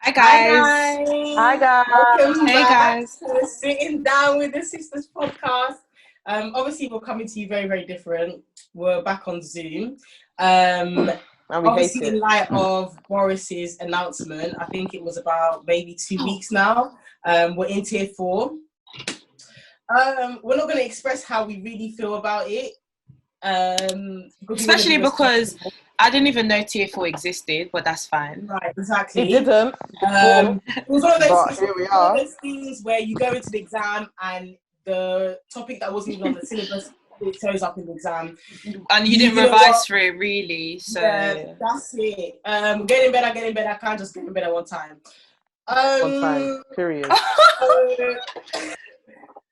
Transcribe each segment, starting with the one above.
Hi Hi guys. guys. Hi Welcome guys. Hey back guys. to Sitting Down with the Sisters podcast. Obviously we're coming to you very, very different. We're back on Zoom. And we hate Obviously in it. light of Boris's announcement, I think it was about maybe 2 weeks now. We're in tier 4. We're not going to express how we really feel about it. Especially because I didn't even know tier 4 existed, but that's fine. Right, exactly. It didn't. It was one of those, But here we are. things where you go into the exam and the topic that wasn't even on the syllabus, it shows up in the exam. And you didn't revise for it, really. So yeah, that's it. Getting better. I can't just get better one time. One time. Period.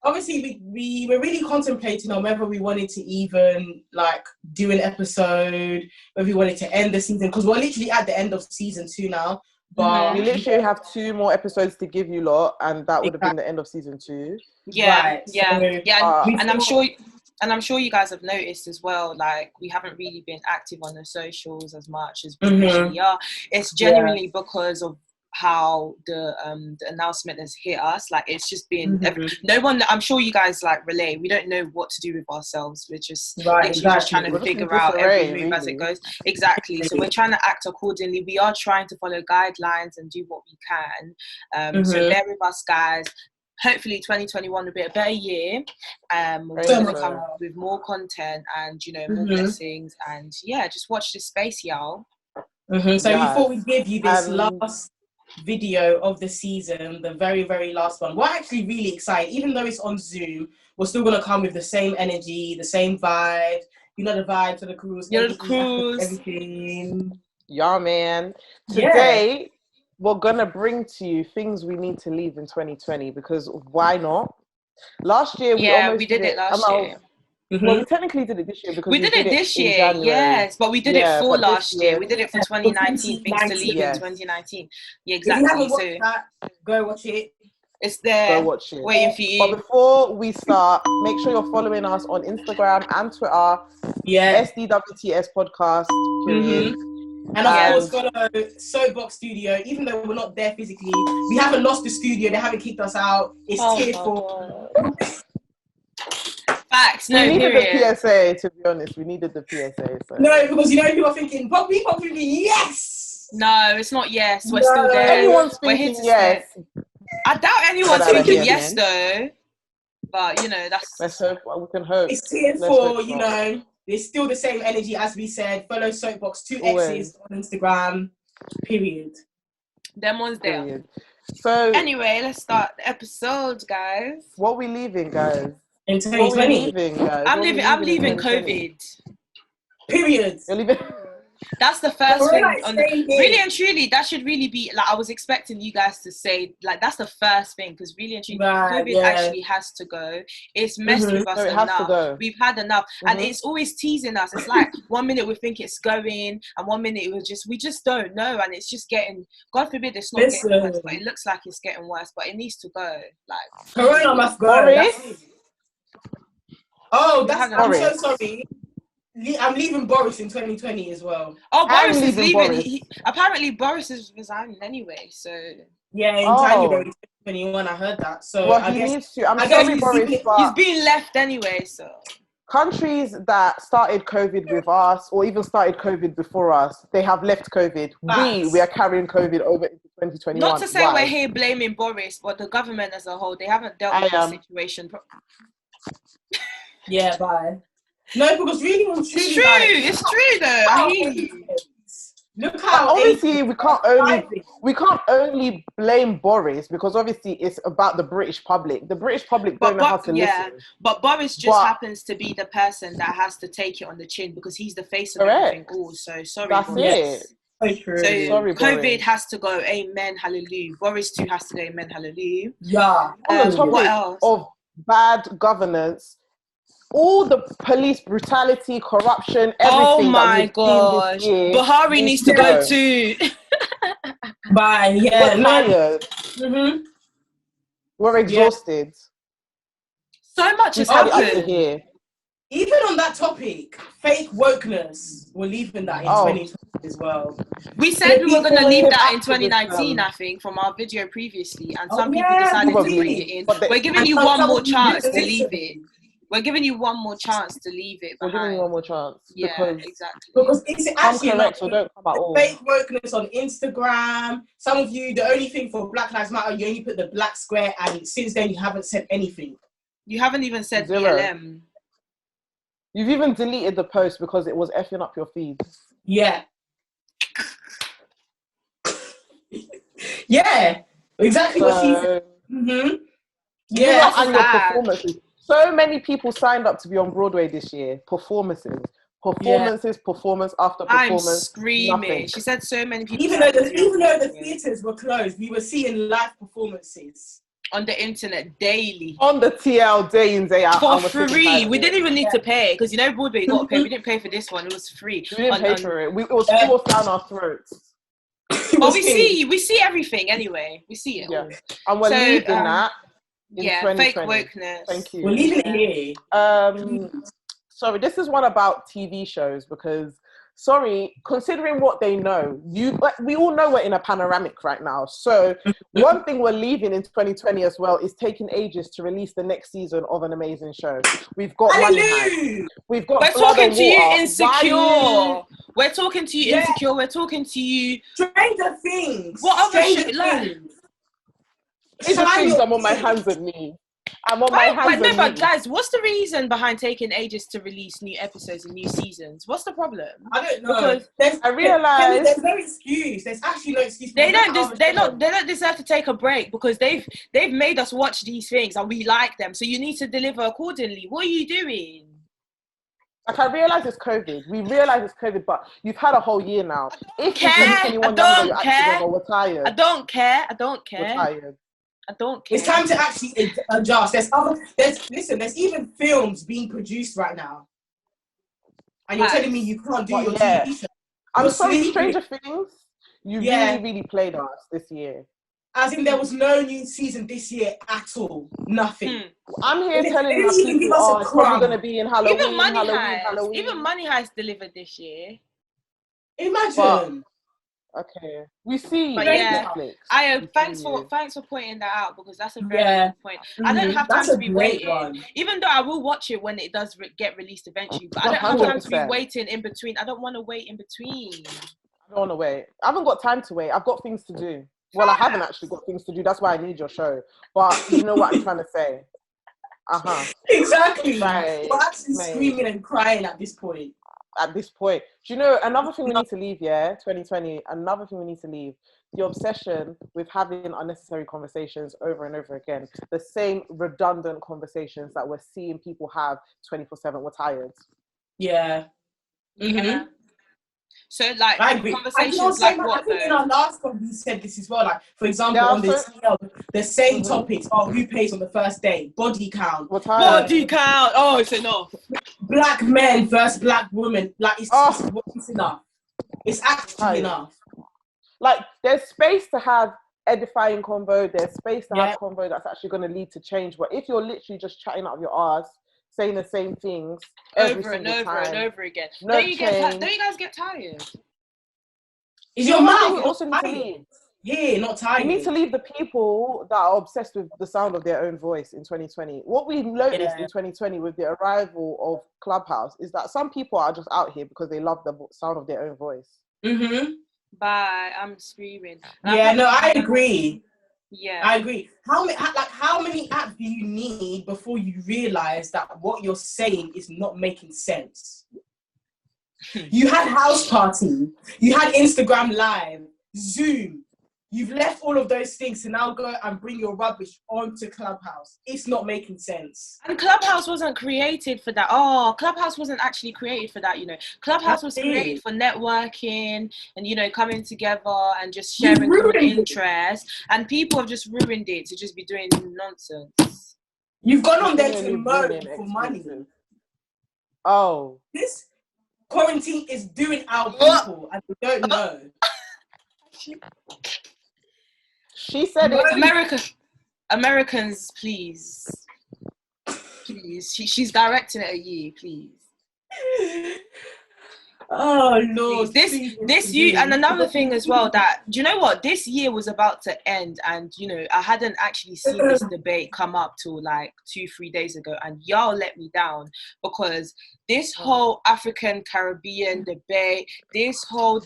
Obviously, we were really contemplating on whether we wanted to even do an episode, whether we wanted to end the season, because we're literally at the end of season 2 now. But we literally have 2 more episodes to give you lot, and that would have been the end of season 2. Yeah, right. and I'm sure you guys have noticed as well, like we haven't really been active on the socials as much as we usually are. It's genuinely because of how the announcement has hit us. Like it's just been no one. I'm sure you guys relate. We don't know what to do with ourselves. We're just just trying to figure out every move as it goes. Exactly. So we're trying to act accordingly. We are trying to follow guidelines and do what we can. So bear with us, guys. Hopefully 2021 will be a better year. We're going to come with more content and more blessings, and just watch this space, y'all. So before we give you this last video of the season, the very, very last one, we're actually really excited. Even though it's on Zoom, we're still going to come with the same energy, the same vibe. You know the vibe for the cruise. Everything. Yeah, man. Today, we're going to bring to you things we need to leave in 2020, because why not? Last year, we did it last year. Well, we technically did it this year because we did it this year, yes, but we did it for last year. We did it for 2019, things to leave in 2019. Yeah, exactly. If you haven't watched that, go watch it. It's there. Go watch it. Waiting for you. But before we start, make sure you're following us on Instagram and Twitter. SDWTS podcast. Period. And of course, follow Soapbox Studio. Even though we're not there physically, we haven't lost the studio. They haven't kicked us out. It's tier 4. Facts. We needed the PSA, to be honest. We needed the PSA. So. No, because people are thinking, pop me, yes! No, it's not yes. We're still there. Everyone's thinking yes. I doubt anyone's thinking yes, though. But, that's... Let's hope. We can hope. It's tier 4, It's still the same energy as we said. Follow Soapbox 2 X's on Instagram. Period. Them ones there. Period. So... Anyway, let's start the episode, guys. What are we leaving, guys? In 2020. I'm leaving COVID. Period. You're leaving. That's the first thing. Really and truly, that should really be I was expecting you guys to say that's the first thing, because really and truly, COVID actually has to go. It's messed with us enough. We've had enough, and it's always teasing us. It's like 1 minute we think it's going, and 1 minute we just don't know, and it's just getting. God forbid it's not getting worse, but it looks like it's getting worse. But it needs to go. Corona must go. I'm so sorry. I'm leaving Boris in 2020 as well. Oh, Boris is leaving. Apparently, Boris is resigning anyway. So in January 2021, I heard that. So I guess needs to. I'm sorry, Boris, but he's being left anyway. So countries that started COVID with us, or even started COVID before us, they have left COVID. We are carrying COVID over into 2021. Not to say we're here blaming Boris, but the government as a whole, they haven't dealt with the situation. Bye. No, because really, it's true though. I hear you. Look how obviously we can't only blame Boris, because obviously it's about the British public. The British public don't know how to listen. But Boris just happens to be the person that has to take it on the chin, because he's the face of everything. Also, sorry, that's Boris. it. So true. So sorry, COVID Boris. has to go. Amen. Hallelujah. Boris too has to go. Amen. Hallelujah. Yeah. On the topic what else? of bad governance, all the police brutality, corruption, everything. Oh my gosh. Buhari needs to go too. Bye. We're tired. We're exhausted. So much has happened. Even on that topic, fake wokeness, we're leaving that in 2020 as well. We said we were going to leave that in 2019, I think, from our video previously, and some people decided to bring it in. We're giving you one more chance to leave it. We're giving you one more chance to leave it behind. We're giving you one more chance. Yeah, exactly. Because it's actually correct, or don't come at all. Fake wokeness on Instagram. Some of you, the only thing for Black Lives Matter, you only put the black square, and since then you haven't said anything. You haven't even said Zero. BLM. You've even deleted the post because it was effing up your feed. Yeah. Yeah, exactly what she said. Mm-hmm. Yeah, and your performances. So many people signed up to be on Broadway this year. Performance after performance. I'm screaming. Nothing. She said so many people. Even though the theatres were closed, we were seeing live performances on the internet daily. On the TL day in, day out. For free. We didn't even need to pay, because you know Broadway, you got to pay. We didn't pay for this one. It was free. We didn't pay for it. It was forced down our throats. But we see everything anyway. We see it. Yeah. And we're leaving that. Fake wokeness. Thank you. We're leaving it here. Sorry, this is one about TV shows because, considering what they know, we all know we're in a panoramic right now. So one thing we're leaving in 2020 as well is taking ages to release the next season of an amazing show. We've got Money Heist. We've got. We're talking to you, Insecure. We're talking to you, Insecure. We're talking to you. Stranger Things. What other shit? Like, I'm on my hands and knees. But guys, what's the reason behind taking ages to release new episodes and new seasons? What's the problem? I don't know. Because I realize there's no excuse. There's actually no excuse. They don't deserve to take a break because they've made us watch these things and we like them. So you need to deliver accordingly. What are you doing? Like, I realise it's COVID. We realise it's COVID, but you've had a whole year now. We're tired. I don't care. We're tired. I don't care. It's time to actually adjust. There's even films being produced right now. And you're telling me you can't do your TV show. I'm sorry, Stranger Things, you really, really played us this year. As in, there was no new season this year at all. Nothing. I'm here telling you people it's probably going to be in Halloween. Even Money Heist delivered this year. Imagine. Okay, we see. But thanks for pointing that out because that's a very good point. I don't have time to be waiting, even though I will watch it when it does get released eventually. But I don't have time to be waiting in between. I don't want to wait in between. I don't want to wait. I haven't got time to wait. I've got things to do. Well, I haven't actually got things to do. That's why I need your show. But you know what I'm trying to say. Exactly. Right. We're actually screaming and crying at this point. Do you know another thing we need to leave? 2020. Another thing we need to leave: the obsession with having unnecessary conversations over and over again. The same redundant conversations that we're seeing people have 24/7. We're tired. Yeah. Mm-hmm. Yeah. So, like, I agree. conversations like what? I think in our last one we said this as well. Like, for example, on the same topics. Oh, who pays on the first day? Body count. Body count. Oh, it's enough. Black men versus black women. Like, it's enough. It's actually enough. Like, there's space to have edifying convo. There's space to have convo that's actually going to lead to change. But if you're literally just chatting out of your arse, saying the same things over and over again. Don't you guys get tired? Is your mouth also need to leave? Yeah, not tired. You need to leave the people that are obsessed with the sound of their own voice in 2020. What we noticed in 2020 with the arrival of Clubhouse is that some people are just out here because they love the sound of their own voice. Mm-hmm. Bye. I'm screaming. I agree. Yeah, I agree. How many apps do you need before you realize that what you're saying is not making sense? You had House Party, you had Instagram Live, Zoom. You've left all of those things to now go and bring your rubbish onto Clubhouse. It's not making sense. And Clubhouse wasn't created for that. Oh, Clubhouse wasn't actually created for that, you know. Clubhouse was created for networking and, you know, coming together and just sharing common interests. And people have just ruined it to just be doing nonsense. You've gone on there to moan for money. Oh. This quarantine is doing our people and we don't know. She said it. Americans, please please. She's directing it at you, please. Oh Lord, this you. And another thing as well, that do you know what, this year was about to end, and you know I hadn't actually seen this debate come up till like 2-3 days ago, and y'all let me down, because this whole African Caribbean debate, this whole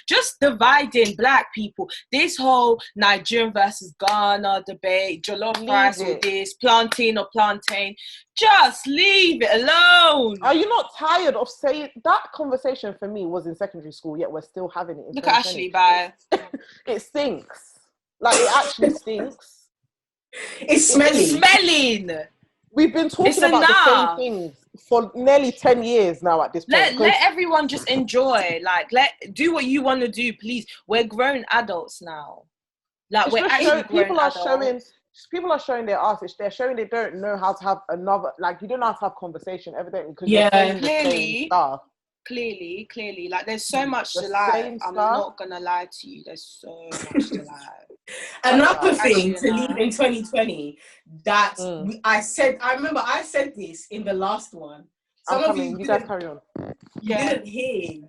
just dividing black people, this whole Nigerian versus Ghana debate, jollof rice or this, plantain or plantain, just leave it alone. Are you not tired of saying that? Conversation for me was in secondary school, yet we're still having it in Look at Ashley, bye. It stinks. Like, it actually stinks. It's smelling. It's smelling. We've been talking about the same things for nearly 10 years now at this point. Let everyone just enjoy. Like, do what you want to do, please. We're grown adults now. Like, we're actually grown adults. People are showing their artists. They're showing they don't know how to have another, like, you don't know how to have conversation, evidently, because you're saying the same stuff. Clearly. Like, there's so much to lie. I'm not gonna lie to you. There's so much to lie. Another thing to leave in 2020 that I remember I said this in the last one. You guys carry on. You didn't hear.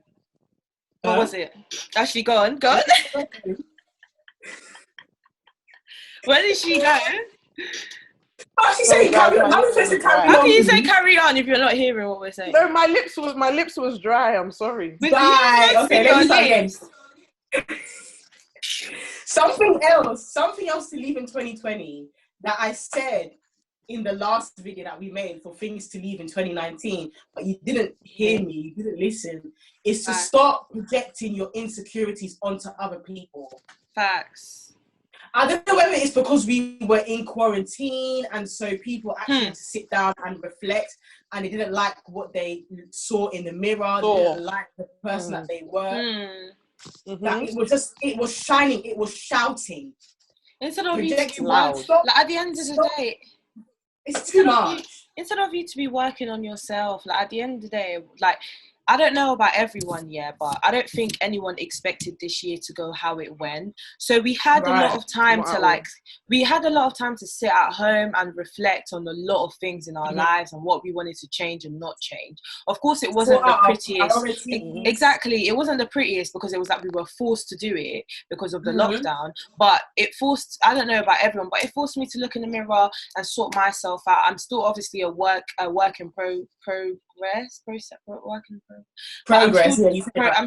What was it? Actually, go on. Where did she go? Oh, she's saying carry on. How can you say carry on if you're not hearing what we're saying? No, my lips was dry. I'm sorry. Dry. Okay, let me start again. Something else to leave in 2020 that I said in the last video that we made for things to leave in 2019, but you didn't hear me, you didn't listen, is to stop projecting your insecurities onto other people. Facts. I don't know whether it's because we were in quarantine and so people actually had to sit down and reflect, and they didn't like what they saw in the mirror, they didn't like the person that they were. That it was shining, it was shouting. Instead of you to be like at the end of the day, it's too much. Instead of you to be working on yourself, like at the end of the day, like, I don't know about everyone, but I don't think anyone expected this year to go how it went. So we had a lot of time to sit at home and reflect on a lot of things in our lives and what we wanted to change and not change. Of course, it wasn't the prettiest. Exactly. It wasn't the prettiest because it was like we were forced to do it because of the lockdown. But it forced, I don't know about everyone, but it forced me to look in the mirror and sort myself out. I'm still obviously a work in progress. I'm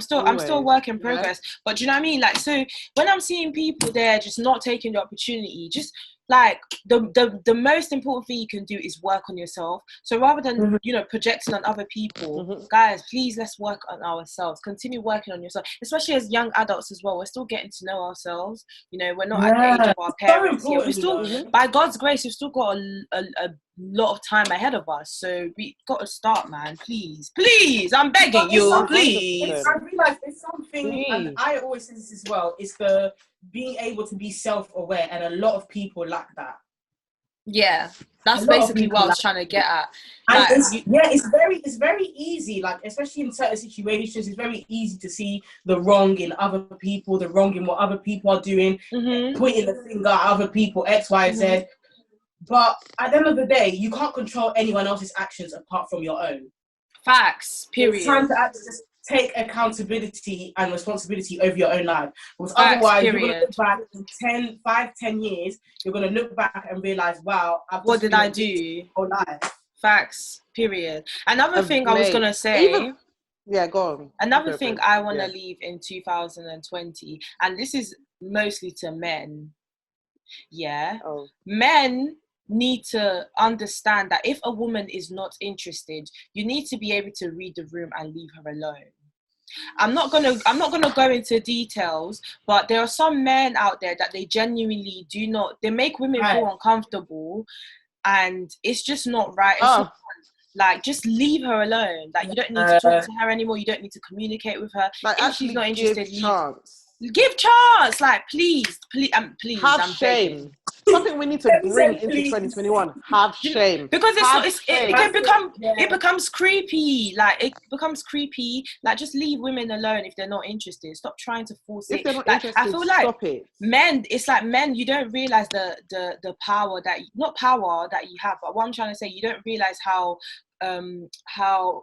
still work in progress. But do you know what I mean? Like, so when I'm seeing people there just not taking the opportunity, just like the most important thing you can do is work on yourself. So rather than projecting on other people, guys, please, let's work on ourselves. Continue working on yourself, especially as young adults as well. We're still getting to know ourselves. We're not at the age of our parents yet. We still, by God's grace, we've still got a lot of time ahead of us. So we got to start, man. Please, I'm begging you, please. I realize there's something, and I always say this as well, it's the being able to be self-aware, and a lot of people lack that. Yeah, that's basically what I was trying to get at. Like, it's very easy, like especially in certain situations, it's very easy to see the wrong in other people, the wrong in what other people are doing, pointing the finger at other people, X, Y, Z. But at the end of the day, you can't control anyone else's actions apart from your own. Facts, period. It's time to actually just take accountability and responsibility over your own life. Because otherwise, you're going to look back in 10 years, you're going to look back and realise, wow, what did I do? Whole life. Facts, period. Another thing I was going to say... go on. Another thing I want to leave in 2020, and this is mostly to men. Men need to understand that if a woman is not interested, you need to be able to read the room and leave her alone. I'm not gonna go into details, but there are some men out there that they genuinely they make women feel uncomfortable, and it's just not right. Like, just leave her alone. Like, you don't need to talk to her anymore. You don't need to communicate with her. Like, if she's not interested, give chance. Like, please. Have I'm shame. something we need to bring into 2021. Have shame. Because it becomes creepy. Like, it becomes creepy. Like, just leave women alone if they're not interested. Stop trying to force it. If they're not like, interested, I feel like stop it. men, it's like men, you don't realize the power that, not power that you have, but what I'm trying to say, you don't realize how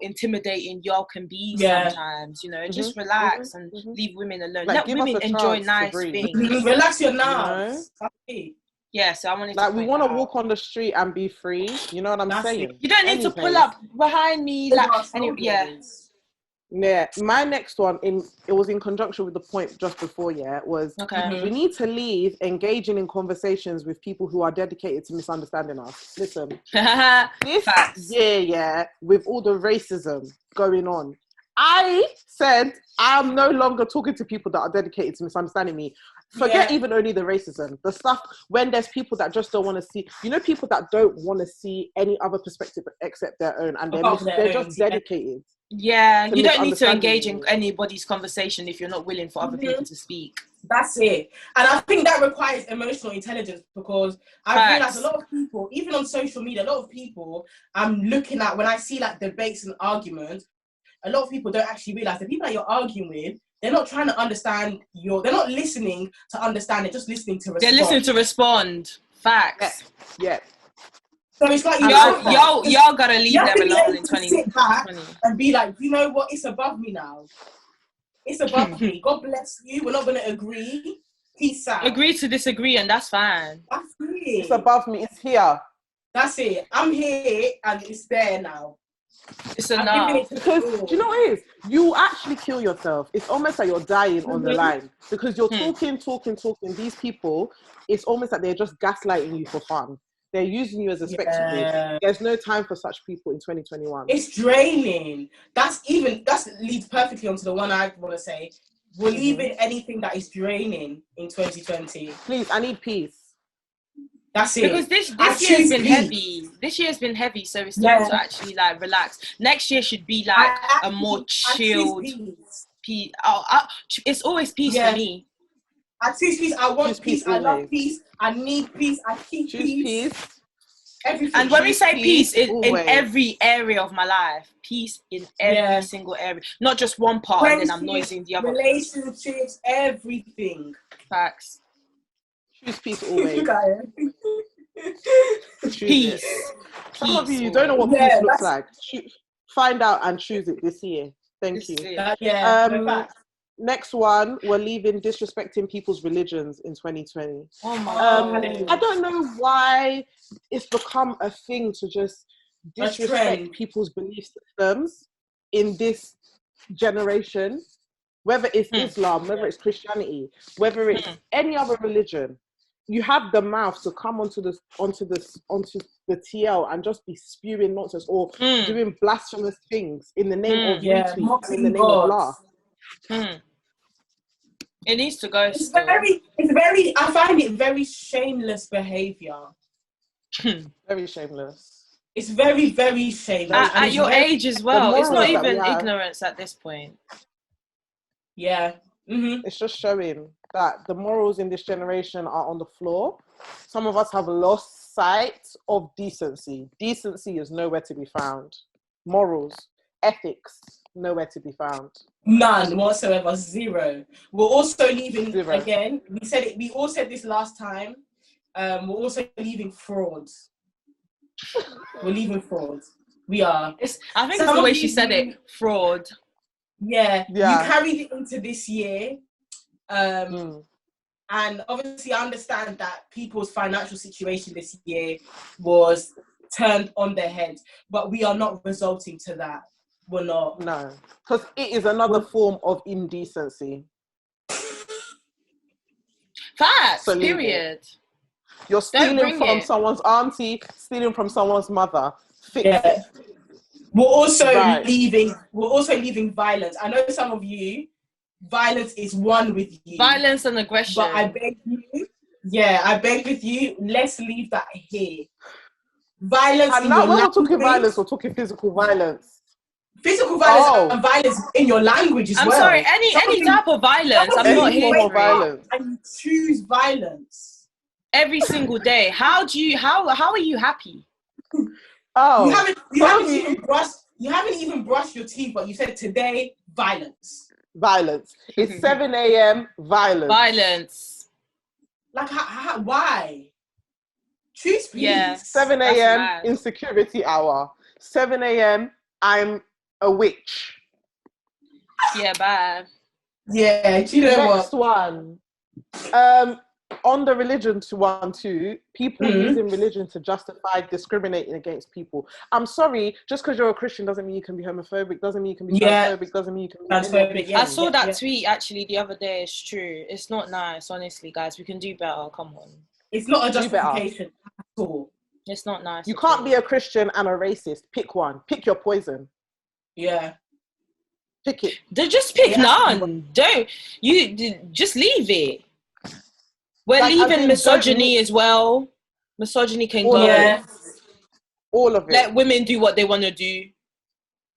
intimidating y'all can be sometimes, you know. Just relax and leave women alone. Like, let women enjoy nice things. Relax your nerves. Yeah, so I wanted like, to we want to walk on the street and be free, you know what I'm saying? You don't need to pull up behind me, like, Yeah, my next one, it was in conjunction with the point just before, was we need to leave engaging in conversations with people who are dedicated to misunderstanding us. Listen, this year, with all the racism going on, I said I'm no longer talking to people that are dedicated to misunderstanding me. Forget even only the racism, the stuff when there's people that just don't want to see, you know, people that don't want to see any other perspective except their own, and they're just dedicated. Yeah, you don't need to engage in anybody's conversation if you're not willing for other people to speak. That's it. And I think that requires emotional intelligence, because I realize a lot of people, even on social media, a lot of people I'm looking at, when I see like debates and arguments, a lot of people don't actually realize the people that you're arguing with, they're not trying to understand they're not listening to understand, they're just listening to respond. They're listening to respond. Facts. Yeah. So it's like y'all gotta leave them alone in 2020. Sit back and be like, you know what? It's above me now. It's above me. God bless you. We're not gonna agree. Peace out. Agree to disagree, and that's fine. That's it. It's above me. It's here. That's it. I'm here, and it's there now. It's enough. Because do you know what it is? You actually kill yourself. It's almost like you're dying on the line, because you're talking. These people, it's almost like they're just gaslighting you for fun. They're using you as a spectacle. There's no time for such people in 2021. It's draining. That leads perfectly onto the one I want to say. We're leaving anything that is draining in 2020. Please, I need peace. That's it. Because this year's been heavy. This year's been heavy, so it's time to actually like relax. Next year should be like a more chilled peace. It's always peace for me. I choose peace. I want peace. I love peace. I need peace. I keep peace. Everything. And when we say peace, in every area of my life, peace in every single area, not just one part, and then I'm noising the other. Relationships, everything. Facts. Choose peace always. Peace. Some of you don't know what peace looks like. Find out and choose it this year. Thank you. Next one, we're leaving disrespecting people's religions in 2020. Oh my God. I don't know why it's become a thing to just disrespect people's belief systems in this generation, whether it's Islam, whether it's Christianity, whether it's any other religion. You have the mouth to come onto the TL and just be spewing nonsense or doing blasphemous things in the name of retweet, in the name of laugh. It needs to go. It's very. I find it very shameless behavior. Very shameless. It's very, very shameless. At your age as well. It's not even ignorance at this point. Yeah. It's just showing that the morals in this generation are on the floor. Some of us have lost sight of decency. Decency is nowhere to be found. Morals, ethics, nowhere to be found. None whatsoever. Zero. We're also leaving again. We said it. We all said this last time. We're also leaving frauds. We're leaving frauds. We are. I think that's the way she said it. Fraud. Yeah. You carried it into this year. And obviously I understand that people's financial situation this year was turned on their head, but we are not resulting to that. We're not. No, because it is another form of indecency. Facts, period. You're stealing from someone's auntie, stealing from someone's mother. Fix it. We're also leaving violence. I know some of you, violence is one with you. Violence and aggression. But I beg with you, let's leave that here. Violence. And now we're not talking violence, we're talking physical violence. Physical violence and violence in your language as well. I'm sorry, any type of violence. I'm not here for violence. And you choose violence. every single day. How are you happy? Oh, you haven't even brushed your teeth, but you said today violence. It's 7 a.m. Violence. Like why? Choose, please. Yeah, 7 a.m. insecurity hour. 7 a.m. I'm a witch. Yeah, bye. Yeah, do you know Next one. On the religion one too, people using religion to justify discriminating against people. I'm sorry, just because you're a Christian doesn't mean you can be homophobic, doesn't mean you can be transphobic, doesn't mean you can be transphobic. I saw that tweet actually the other day. It's true. It's not nice, honestly, guys. We can do better. Come on. It's not a justification at all. It's not nice. You can't be a Christian and a racist. Pick one. Pick your poison. Yeah. Pick it. Just pick none. Don't you just leave it. We're leaving misogyny as well. Misogyny can go. Yeah. All of it. Let women do what they want to do.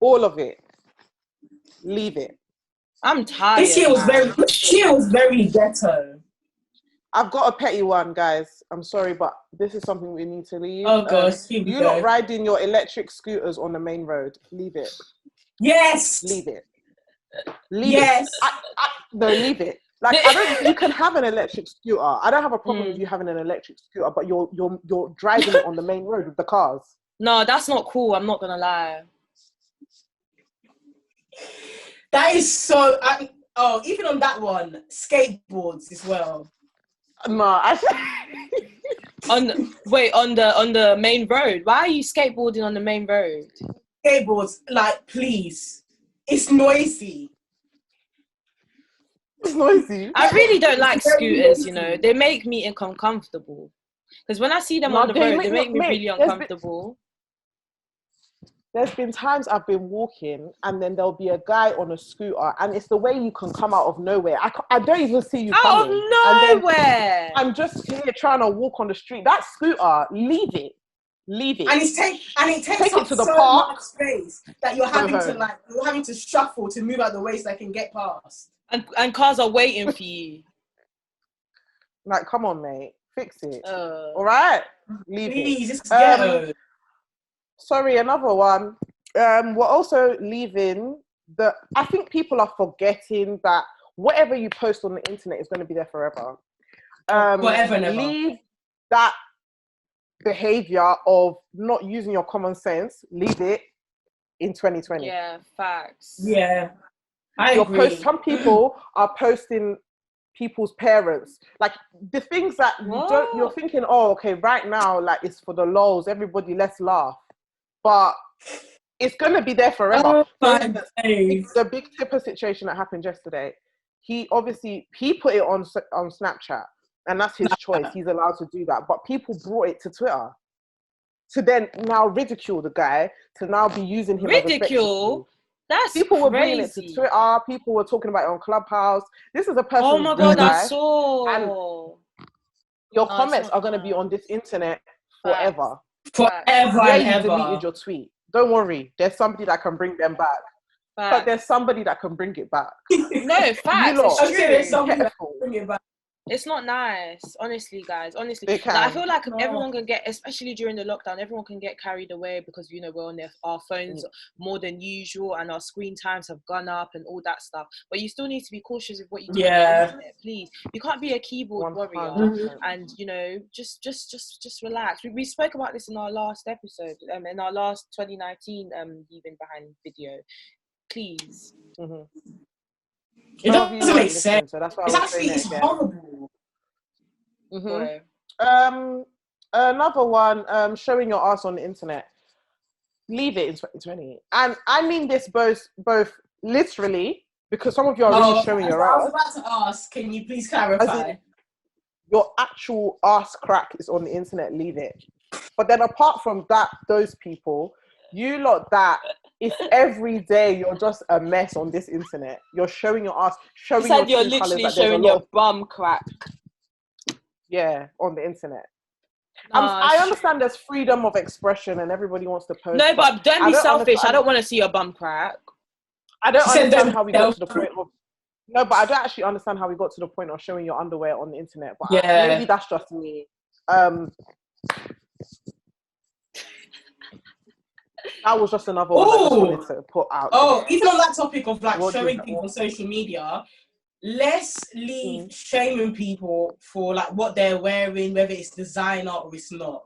All of it. Leave it. I'm tired. This year was very ghetto. I've got a petty one, guys. I'm sorry, but this is something we need to leave. Oh gosh, you're not riding your electric scooters on the main road. Leave it. Yes. Leave it. Leave it. No, leave it. Like you can have an electric scooter. I don't have a problem with you having an electric scooter, but you're driving it on the main road with the cars. No, that's not cool. I'm not gonna lie. That is so. Even on that one, skateboards as well. No, on the main road. Why are you skateboarding on the main road? Skateboards, like, please. It's noisy. It's noisy. I really don't like scooters, you know. They make me uncomfortable. Because when I see them on the road, they make me really uncomfortable. There's been times I've been walking and then there'll be a guy on a scooter and it's the way you can come out of nowhere. I don't even see you coming. Out of nowhere! I'm just here trying to walk on the street. That scooter, leave it. Leave it. And it takes up to the so park. much space that you're having to shuffle to move out the way so they can get past. And cars are waiting for you. Like, come on, mate. Fix it. All right? Leave Please, it. it's ghetto. Sorry, another one. We're also leaving I think people are forgetting that whatever you post on the internet is going to be there forever. Forever, never. Leave that behavior of not using your common sense. Leave it in 2020. Yeah, facts. Yeah. I agree. Some people are posting people's parents, like the things that you're thinking, oh, okay, right now, like it's for the lols, everybody, let's laugh. But it's going to be there forever. The big tipper situation that happened yesterday, he put it on Snapchat, and that's his choice. He's allowed to do that. But people brought it to Twitter to then now ridicule the guy, to now be using him ridicule. That's people crazy. Were bringing it to Twitter. People were talking about it on Clubhouse. This is a person. Oh my god, I saw. And your comments are going to be on this internet forever. Forever and ever. You deleted your tweet. Don't worry. There's somebody that can bring them back. But there's somebody that can bring it back. No, facts. There's somebody that can bring it back. It's not nice, honestly, guys. Honestly, like, I feel like everyone can get, especially during the lockdown, everyone can get carried away because we're on our phones more than usual, and our screen times have gone up and all that stuff. But you still need to be cautious of what you do. Please, you can't be a keyboard 100%. Warrior, and just relax. We spoke about this in our last episode, in our last 2019 Leaving Behind video. Please. It doesn't make sense. So that's why it's horrible. Another one, showing your ass on the internet. Leave it in 2020. And I mean this both literally, because some of you are really showing your ass. I was about to ask, can you please clarify? Your actual ass crack is on the internet, leave it. But then apart from that, those people, you lot that it's every day you're just a mess on this internet. You're showing your ass, showing your you're literally showing your bum crack. Yeah, on the internet. I understand there's freedom of expression and everybody wants to post. No, but don't be selfish. I don't want to see your bum crack. I don't understand how we got to the point of... No, but I don't actually understand how we got to the point of showing your underwear on the internet. But maybe that's just me. That was just another one I just wanted to put out. Even on that topic of like showing things on social media, let's leave shaming people for like what they're wearing, whether it's designer or it's not.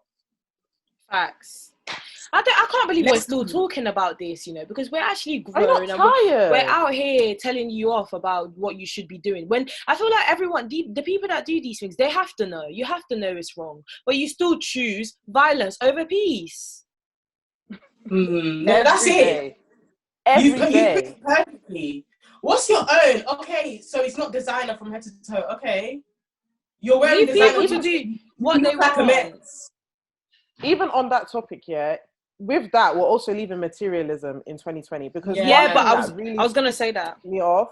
Facts. I can't believe we're still talking about this, you know, because we're actually grown and we're out here telling you off about what you should be doing. When I feel like everyone, the people that do these things, they have to know. You have to know it's wrong, but you still choose violence over peace. No, that's it. You put it perfectly. What's your own? Okay, so it's not designer from head to toe. Okay, you're wearing designer people to do what they want. Even on that topic, with that, we're also leaving materialism in 2020 because but I was gonna say that me off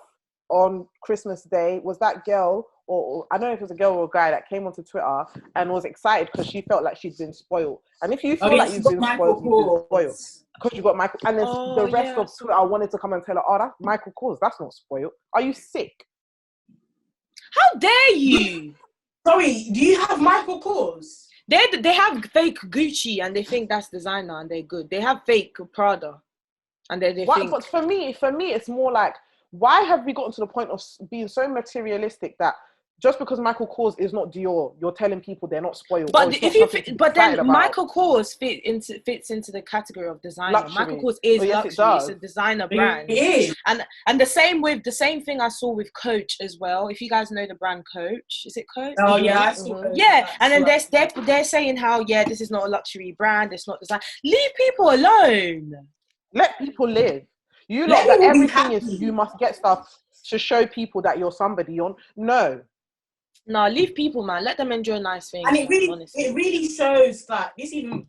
on Christmas Day was that girl, or I don't know if it was a girl or a guy that came onto Twitter and was excited because she felt like she'd been spoiled. And if you feel like you've been spoiled, because you got Michael, and then the rest of Twitter wanted to come and tell her, "Oh, that's Michael Kors. That's not spoiled. Are you sick? How dare you?" Sorry, do you have Michael Kors? They have fake Gucci and they think that's designer and they're good. They have fake Prada and they think. But for me, it's more like, why have we gotten to the point of being so materialistic that just because Michael Kors is not Dior, you're telling people they're not spoiled? But then Michael Kors fits into the category of designer. Luxury. Michael Kors is luxury. It's a designer brand. It is. And the same thing I saw with Coach as well. If you guys know the brand Coach, is it Coach? Oh yeah, I saw Coach. Yeah, and then they're saying how this is not a luxury brand. It's not design. Leave people alone. Let people live. You know that everything is you must get stuff to show people that you're somebody. No, leave people, man. Let them enjoy nice things. And it really shows that this even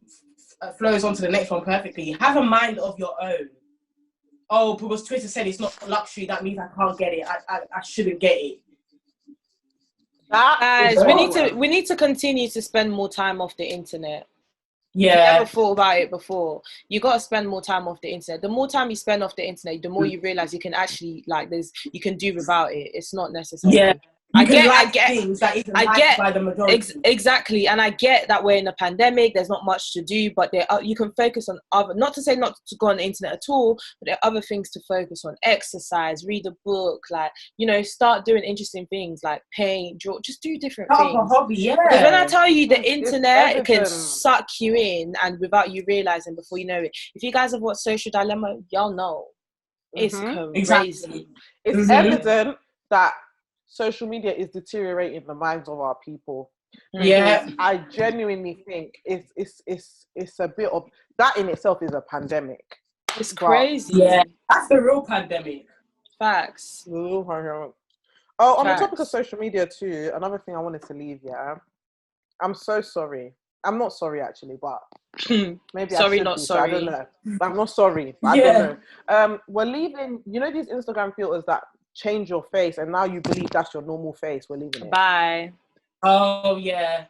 flows onto the next one perfectly. Have a mind of your own. Oh, because Twitter said it's not luxury, that means I can't get it. I shouldn't get it. Guys, we need to continue to spend more time off the internet. Yeah. You never thought about it before. You got to spend more time off the internet. The more time you spend off the internet, the more you realize you can actually you can do without it. It's not necessary. Yeah. I get things that isn't liked by the majority. Exactly, and I get that we're in a pandemic. There's not much to do, but you can focus on other. Not to say not to go on the internet at all, but there are other things to focus on. Exercise, read a book, start doing interesting things like paint, draw. Just do different things. A hobby, yeah. Because when I tell you, the internet can suck you in, and without you realizing, before you know it. If you guys have watched Social Dilemma, y'all know it's crazy. Exactly. It's evident that social media is deteriorating the minds of our people. Yeah, I genuinely think it's a bit of that in itself is a pandemic. It's crazy. Yeah, that's the real pandemic. Facts. On the topic of social media too, another thing I wanted to leave. I'm so sorry. I'm not sorry actually, but maybe sorry, I not be, sorry. So I don't know. I'm not sorry. I don't know. We're leaving. You know these Instagram filters that change your face and now you believe that's your normal face. We're leaving it. Bye. Oh yeah.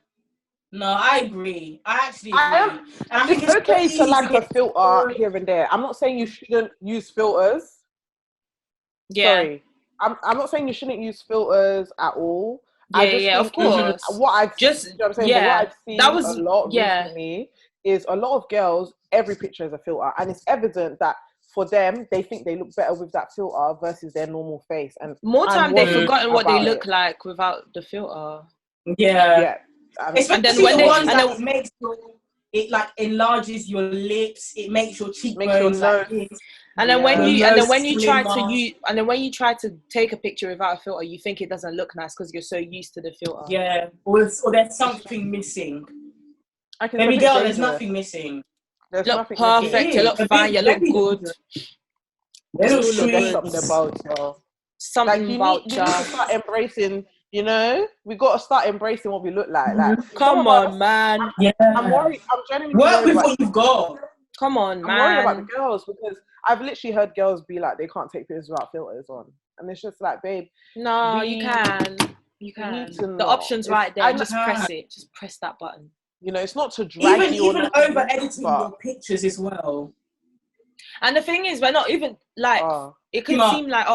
No, I agree. I actually agree. I think it's okay to like a filter here and there. I'm not saying you shouldn't use filters. Yeah. Sorry. I'm not saying you shouldn't use filters at all. Of course. What I've just, you know what I'm saying? But what I've seen that was, a lot recently is a lot of girls, every picture is a filter, and it's evident that for them, they think they look better with that filter versus their normal face. And more time they've forgotten what they look like without the filter. Yeah. And then when it makes it like enlarges your lips, it makes your cheekbones like this. And then when you try to take a picture without a filter, you think it doesn't look nice because you're so used to the filter. Yeah, or there's something missing. Baby girl, there's nothing missing. There's look perfect, you look fine, you look good. There's something about you. Something about you. We need to start embracing, we got to start embracing what we look like. Come on, man. I'm worried. I'm genuinely worried with what you've got. Come on, man. I'm worried about the girls because I've literally heard girls be like, they can't take pictures without filters on. And it's just like, babe. No, you can. You can. The option's right there. Just press it. Just press that button. It's not to drag even over editing your pictures as well. And the thing is, we're not even like, it could seem like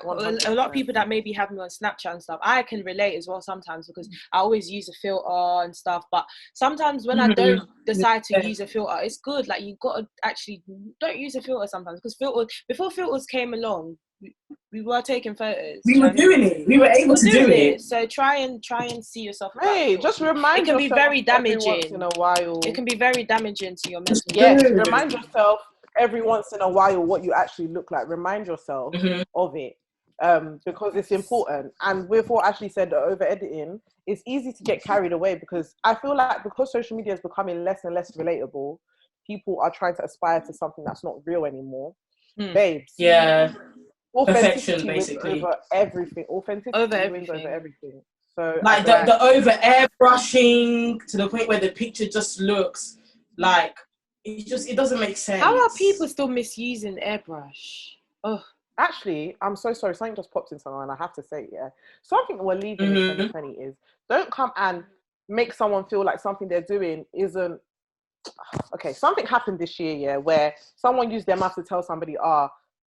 a lot of people that maybe have me on Snapchat and stuff, I can relate as well sometimes, because I always use a filter and stuff. But sometimes when I don't decide to use a filter, it's good. Like, you got to actually don't use a filter sometimes, because before filters came along, we were taking photos. We were doing it. We were able to do it. So try and see yourself. Hey, just remind yourself. It can be very damaging once in a while. It can be very damaging to your mental. Yes, remind yourself every once in a while what you actually look like. Remind yourself of it, because it's important. And with what Ashley said, the over editing, it's easy to get carried away, because I feel like because social media is becoming less and less relatable, people are trying to aspire to something that's not real anymore. Babes. Yeah. Authenticity basically over everything. Authenticity wins over everything. So like the over airbrushing to the point where the picture just looks like it doesn't make sense. How are people still misusing airbrush? Oh, actually, I'm so sorry. Something just popped into my mind. I have to say, something we're leaving in 2020 is don't come and make someone feel like something they're doing isn't okay. Something happened this year, where someone used their mouth to tell somebody,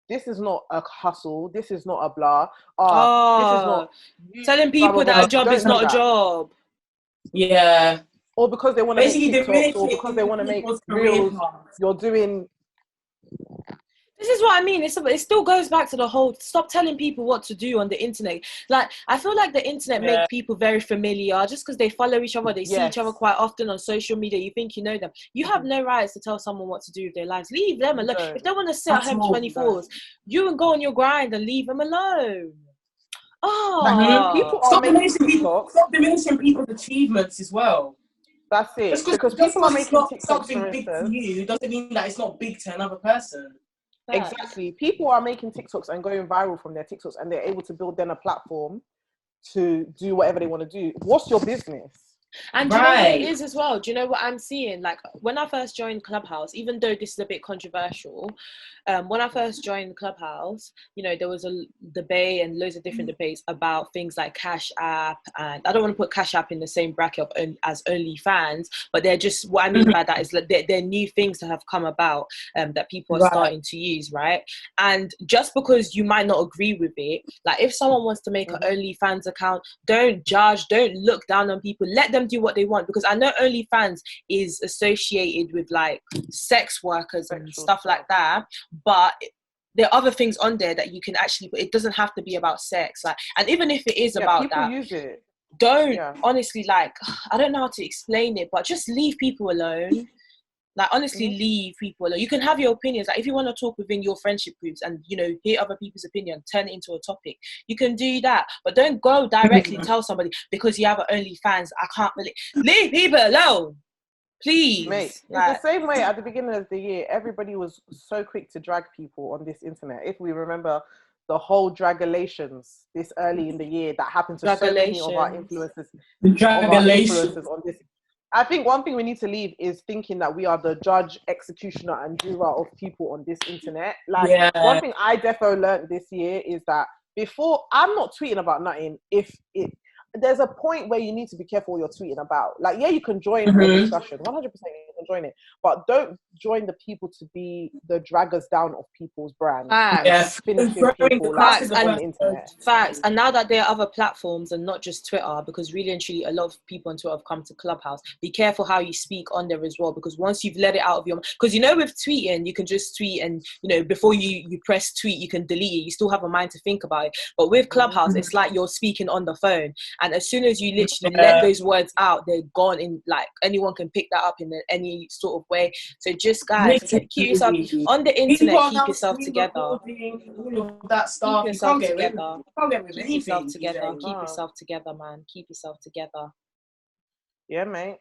this is not a hustle. This is not a blah. This is not telling people that a job is not a job. Yeah. Or because they want to make TikToks, or because they want to make reels, you're doing. This is what I mean. It still goes back to the whole stop telling people what to do on the internet. Like, I feel like the internet makes people very familiar just because they follow each other. They see each other quite often on social media. You think you know them. You have no rights to tell someone what to do with their lives. Leave them alone. If they want to sit at home 24 hours, you and go on your grind and leave them alone. People stop diminishing people's achievements as well. That's it. Because people are making TikToks, something big to you doesn't mean that it's not big to another person. Exactly. People are making TikToks and going viral from their TikToks, and they're able to build then a platform to do whatever they want to do. What's your business? And do you know what it is as well? Do you know what I'm seeing? Like, when I first joined Clubhouse, even though this is a bit controversial, when I first joined Clubhouse, you know, there was a debate and loads of different debates about things like Cash App, and I don't want to put Cash App in the same bracket as OnlyFans, but they're just, what I mean by that is like they're new things that have come about that people are starting to use, right? And just because you might not agree with it, like if someone wants to make an OnlyFans account, don't judge, don't look down on people, let them do what they want, because I know OnlyFans is associated with like sex workers and stuff like that, but there are other things on there that you can actually, it doesn't have to be about sex. Like, and even if it is about that, use it. Don't honestly, like, I don't know how to explain it, but just leave people alone. Like, honestly, leave people alone. You can have your opinions. Like, if you want to talk within your friendship groups and, you know, hear other people's opinion, turn it into a topic, you can do that. But don't go directly tell somebody because you have an OnlyFans, I can't believe. Leave people alone, please. Mate, like, it's the same way at the beginning of the year, everybody was so quick to drag people on this internet. If we remember the whole dragulations this early in the year that happened to so many of our influencers, on this. I think one thing we need to leave is thinking that we are the judge, executioner, and juror of people on this internet. Like, one thing I defo learned this year is that before, I'm not tweeting about nothing there's a point where you need to be careful what you're tweeting about. Like, you can join the discussion, 100% you can join it, but don't join the people to be the draggers down of people's brands. Finishing people like on the internet. Facts. And now that there are other platforms and not just Twitter, because really and truly a lot of people on Twitter have come to Clubhouse, be careful how you speak on there as well, because once you've let it out of your, because you know with tweeting, you can just tweet and, you know, before you press tweet, you can delete it. You still have a mind to think about it. But with Clubhouse, it's like you're speaking on the phone. And as soon as you literally let those words out, they're gone. In like, anyone can pick that up in any sort of way. So just, guys, keep yourself on the internet. Keep yourself together. All of that stuff. Keep yourself together. Keep yourself together. Keep yourself together, man. Keep yourself together. Yeah, mate.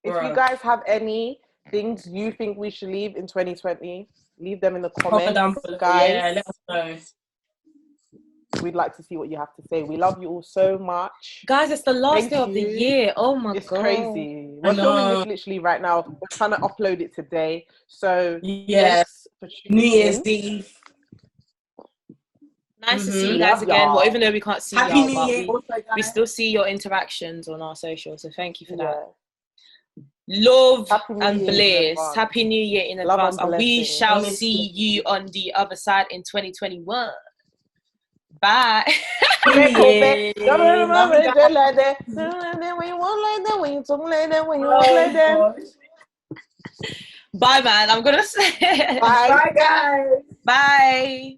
If you guys have any things you think we should leave in 2020, leave them in the comments, guys. Yeah, let us know. We'd like to see what you have to say. We love you all so much. Guys, it's the last day of the year. Oh my God. It's crazy. We're filming this literally right now. We're trying to upload it today. So, thanks for tuning New Year's Eve. Nice to see you guys again. Well, even though we can't see y'all, but we still see your interactions on our socials. So thank you for that. love and bliss. Happy New Year in advance. And we shall Honestly. see you on the other side in 2021. Bye. Bye, man. I'm gonna say bye, guys. bye.